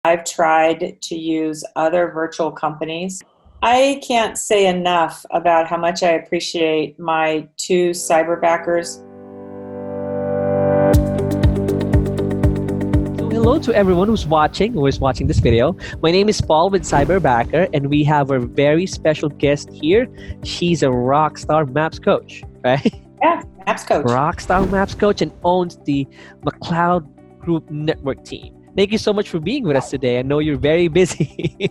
I've tried to use other virtual companies. I can't say enough about how much I appreciate my two Cyberbackers. Hello to everyone who is watching this video. My name is Paul with Cyberbacker, and we have a very special guest here. She's a rock star MAPS coach, right? Yeah, MAPS Coach. Rock star MAPS coach and owns the McLeod Group Network team. Thank you so much for being with us today. I know you're very busy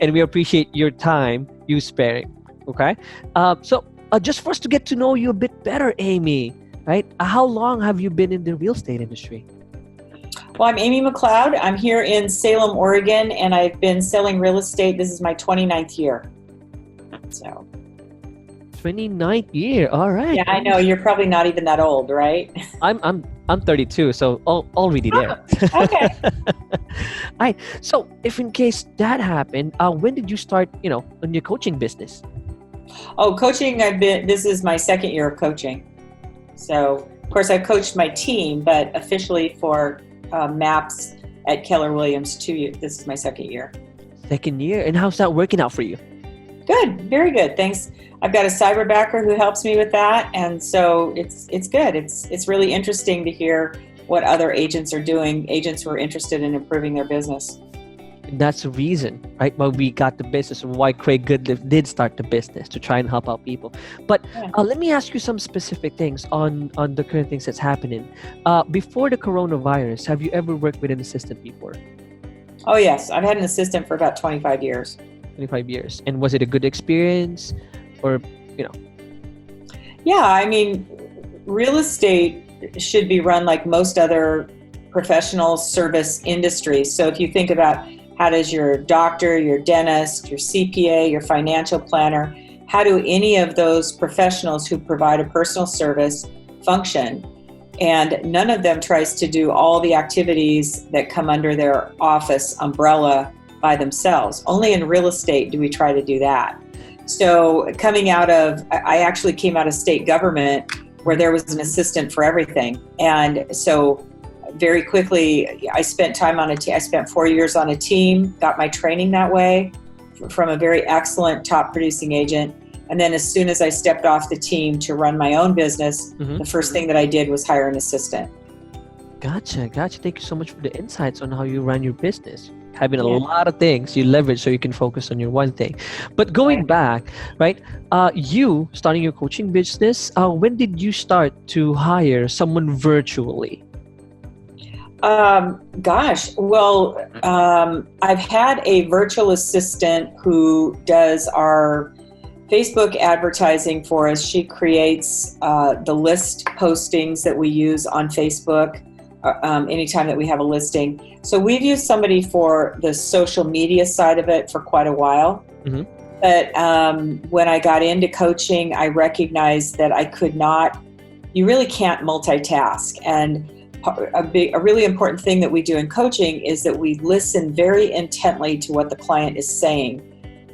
and we appreciate your time you sparing. Okay. So just for us to get to know you a bit better, Amy, right? How long have you been in the real estate industry? Well, I'm Amy McLeod. I'm here in Salem, Oregon, and I've been selling real estate. This is my 29th year. So 29th year. All right. yeah, I know you're probably not even that old, right? I'm 32, so already there. Oh, okay. All right. So if in case that happened, when did you start, in your coaching business? Oh, coaching, this is my second year of coaching. So, of course, I've coached my team, but officially for MAPS at Keller Williams, this is my second year. Second year. And how's that working out for you? Good. Very good. Thanks. I've got a Cyberbacker who helps me with that. And so it's good. It's really interesting to hear what other agents are doing, agents who are interested in improving their business. And that's the reason, right, why we got the business and why Craig Goodliff did start the business, to try and help out people. But let me ask you some specific things on the current things that's happening. Before the coronavirus, have you ever worked with an assistant before? Oh, yes. I've had an assistant for about 25 years. 25 years. And was it a good experience or, Yeah, I mean, real estate should be run like most other professional service industries. So if you think about how does your doctor, your dentist, your CPA, your financial planner, how do any of those professionals who provide a personal service function? And none of them tries to do all the activities that come under their office umbrella by themselves. Only in real estate do we try to do that. So I actually came out of state government where there was an assistant for everything. And so very quickly, I spent time on a team. I spent 4 years on a team, got my training that way from a very excellent top producing agent. And then as soon as I stepped off the team to run my own business, the first thing that I did was hire an assistant. Gotcha. Thank you so much for the insights on how you run your business. Having a lot of things you leverage so you can focus on your one thing. But going back, right, you starting your coaching business, when did you start to hire someone virtually? I've had a virtual assistant who does our Facebook advertising for us. She creates the list postings that we use on Facebook anytime that we have a listing. So we've used somebody for the social media side of it for quite a while. Mm-hmm. But when I got into coaching, I recognized that you really can't multitask. And a really important thing that we do in coaching is that we listen very intently to what the client is saying.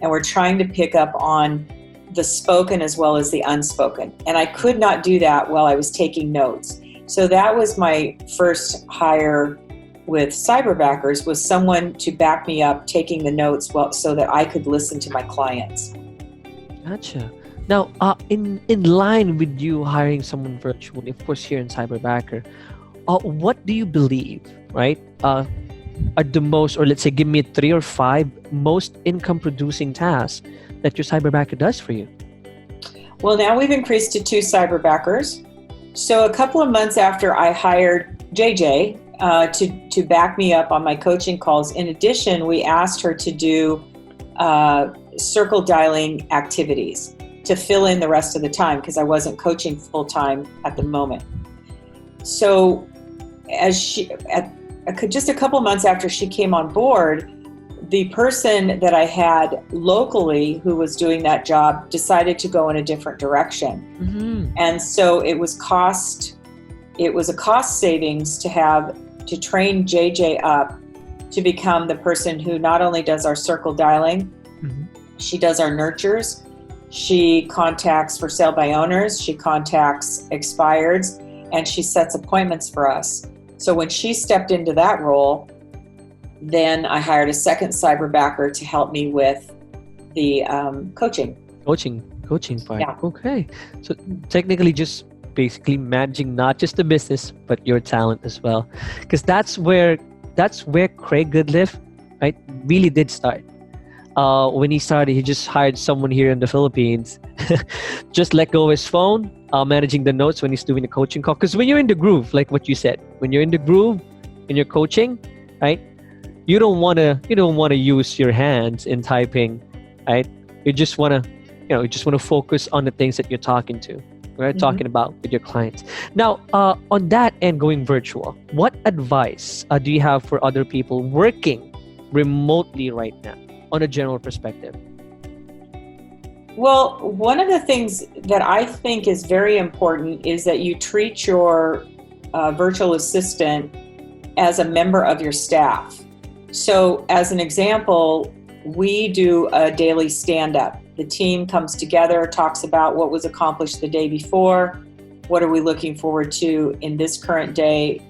And we're trying to pick up on the spoken as well as the unspoken. And I could not do that while I was taking notes. So that was my first hire with Cyberbackers, was someone to back me up taking the notes so that I could listen to my clients. Gotcha. Now, in line with you hiring someone virtually, of course here in Cyberbacker, what do you believe, right, are the most, or let's say give me 3 or 5 most income producing tasks that your Cyberbacker does for you? Well, now we've increased to 2 Cyberbackers. So a couple of months after I hired JJ to back me up on my coaching calls, in addition, we asked her to do circle dialing activities to fill in the rest of the time because I wasn't coaching full time at the moment. So just a couple months after she came on board, the person that I had locally who was doing that job decided to go in a different direction. Mm-hmm. And so it was a cost savings to train JJ up to become the person who not only does our circle dialing, she does our nurtures, she contacts for sale by owners, she contacts expireds, and she sets appointments for us. So when she stepped into that role, Then I hired a second Cyberbacker to help me with the coaching. Coaching part. Yeah. Okay. So technically just basically managing not just the business, but your talent as well. Because that's where Craig Goodliff, right, really did start. When he started, he just hired someone here in the Philippines, just let go of his phone, managing the notes when he's doing the coaching call. Because when you're in the groove, like what you said, when you're in the groove in your coaching, right, you don't want to use your hands in typing, right? You just want to focus on the things that you're talking to, right? Talking about with your clients. Now, on that end, going virtual, what advice do you have for other people working remotely right now on a general perspective? Well, one of the things that I think is very important is that you treat your virtual assistant as a member of your staff. So as an example, we do a daily stand-up. The team comes together, talks about what was accomplished the day before, what are we looking forward to in this current day,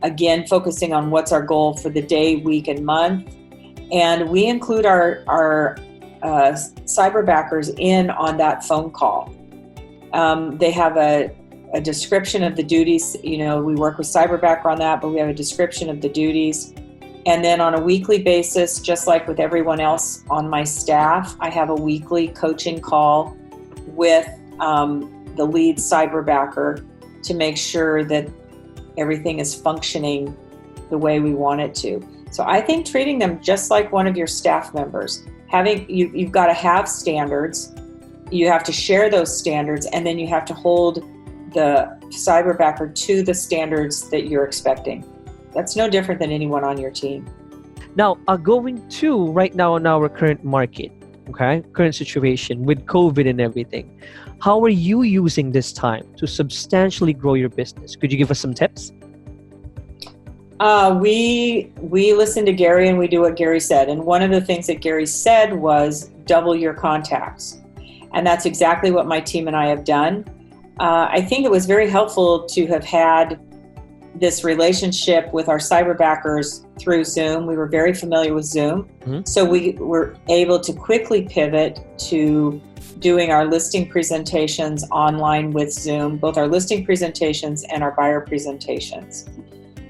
again, focusing on what's our goal for the day, week, and month. And we include our Cyberbackers in on that phone call. They have a description of the duties. We work with Cyberbacker on that, but we have a description of the duties. And then on a weekly basis, just like with everyone else on my staff, I have a weekly coaching call with the lead Cyberbacker to make sure that everything is functioning the way we want it to. So I think treating them just like one of your staff members. You've got to have standards. You have to share those standards, and then you have to hold the Cyberbacker to the standards that you're expecting. That's no different than anyone on your team. Now, going to right now in our current market, okay, current situation with COVID and everything, how are you using this time to substantially grow your business? Could you give us some tips? We listen to Gary and we do what Gary said. And one of the things that Gary said was double your contacts. And that's exactly what my team and I have done. I think it was very helpful to have had this relationship with our Cyberbackers through Zoom. We were very familiar with Zoom. Mm-hmm. So we were able to quickly pivot to doing our listing presentations online with Zoom, both our listing presentations and our buyer presentations.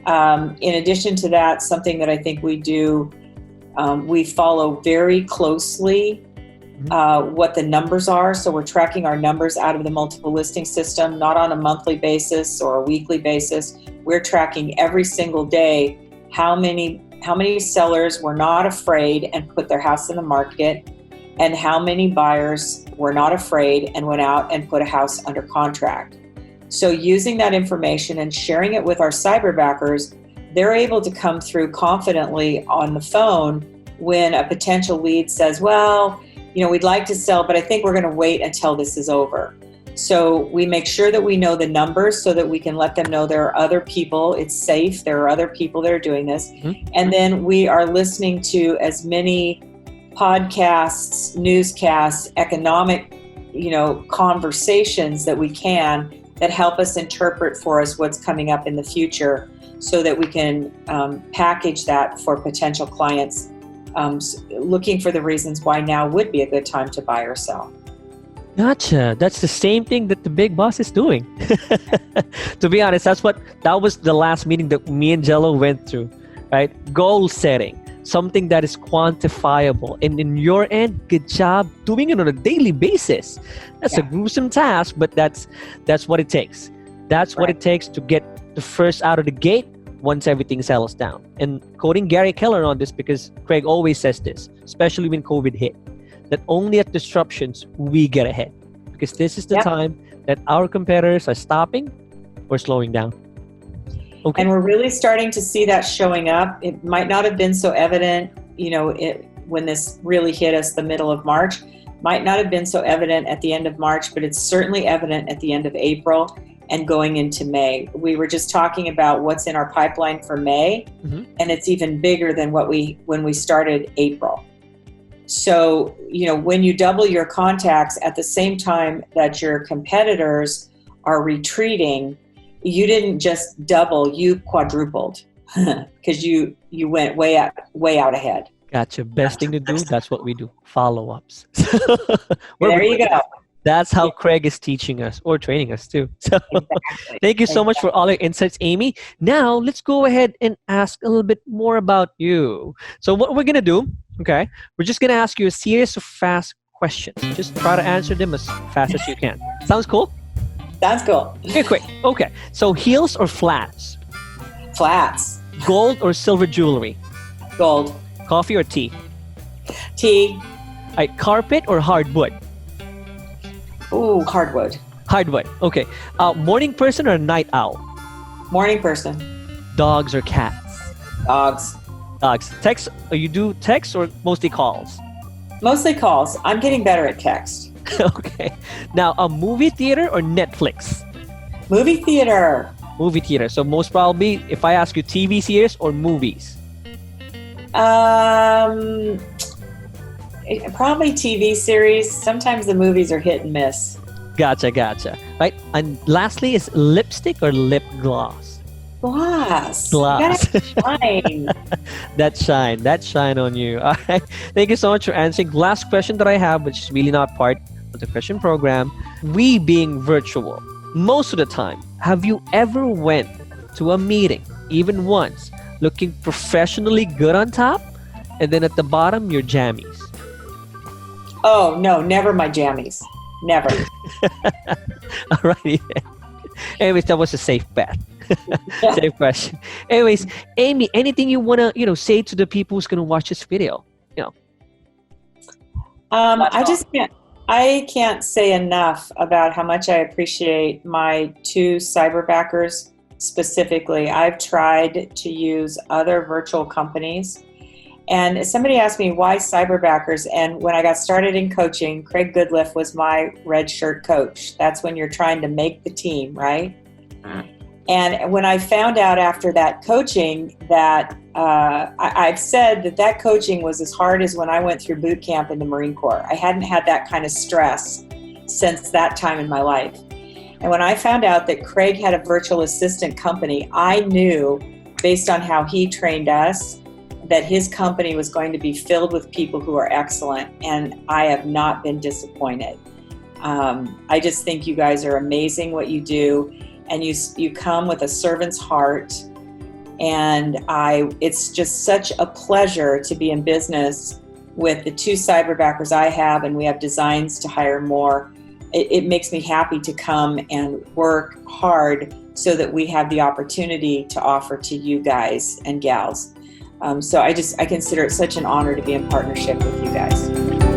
In addition to that, something that I think we do, we follow very closely what the numbers are. So we're tracking our numbers out of the multiple listing system, not on a monthly basis or a weekly basis. We're tracking every single day how many sellers were not afraid and put their house in the market, and how many buyers were not afraid and went out and put a house under contract. So using that information and sharing it with our Cyberbackers, they're able to come through confidently on the phone when a potential lead says, well, we'd like to sell, but I think we're going to wait until this is over. So we make sure that we know the numbers so that we can let them know there are other people. It's safe. There are other people that are doing this. Mm-hmm. And then we are listening to as many podcasts, newscasts, economic, conversations that we can that help us interpret for us what's coming up in the future so that we can package that for potential clients looking for the reasons why now would be a good time to buy or sell. Gotcha. That's the same thing that the big boss is doing. To be honest, that was the last meeting that me and Jello went through, right? Goal setting, something that is quantifiable. And in your end, good job doing it on a daily basis. That's a gruesome task, but that's what it takes. That's what it takes to get the first out of the gate once everything settles down. And quoting Gary Keller on this, because Craig always says this, especially when COVID hit, that only at disruptions we get ahead, because this is the time that our competitors are stopping or slowing down. Okay. And we're really starting to see that showing up. It might not have been so evident, when this really hit us the middle of March, might not have been so evident at the end of March, but it's certainly evident at the end of April and going into May. We were just talking about what's in our pipeline for May, and it's even bigger than when we started April. So, when you double your contacts at the same time that your competitors are retreating, you didn't just double, you quadrupled because you you went way out ahead. Gotcha. Best thing to do. That's what we do. Follow-ups. There you go. That's how Craig is teaching us or training us too. So Exactly. thank you so much for all your insights, Amy. Now let's go ahead and ask a little bit more about you. So what we're gonna do, okay? We're just gonna ask you a series of fast questions. Just try to answer them as fast as you can. Sounds cool? Sounds cool. Okay, quick. Okay. So heels or flats? Flats. Gold or silver jewelry? Gold. Coffee or tea? Tea. All right, carpet or hardwood? Ooh, hardwood. Hardwood. Okay. Morning person or night owl? Morning person. Dogs or cats? Dogs. Dogs. Text. You do text or mostly calls? Mostly calls. I'm getting better at text. Okay. Now, a movie theater or Netflix? Movie theater. Movie theater. So most probably, if I ask you TV series or movies? Probably TV series. Sometimes the movies are hit and miss. Gotcha. Right. And lastly, is lipstick or lip gloss? Gloss. Gloss. You gotta shine. That shine on you. All right. Thank you so much for answering. Last question that I have, which is really not part of the question program. We being virtual, most of the time, have you ever went to a meeting, even once, looking professionally good on top, and then at the bottom, your jammies? Oh, no, never my jammies. Never. All righty. Anyways, that was a safe bet. Safe question. Anyways, Amy, anything you want to, say to the people who's going to watch this video? I can't say enough about how much I appreciate my two Cyberbackers specifically. I've tried to use other virtual companies. And somebody asked me why Cyberbackers, and when I got started in coaching, Craig Goodliff was my red shirt coach. That's when you're trying to make the team, right? And when I found out after that coaching that I've said that coaching was as hard as when I went through boot camp in the Marine Corps. I hadn't had that kind of stress since that time in my life. And when I found out that Craig had a virtual assistant company, I knew, based on how he trained us, that his company was going to be filled with people who are excellent, and I have not been disappointed. I just think you guys are amazing what you do, and you come with a servant's heart, and it's just such a pleasure to be in business with the two Cyberbackers I have, and we have designs to hire more. It makes me happy to come and work hard so that we have the opportunity to offer to you guys and gals. So I consider it such an honor to be in partnership with you guys.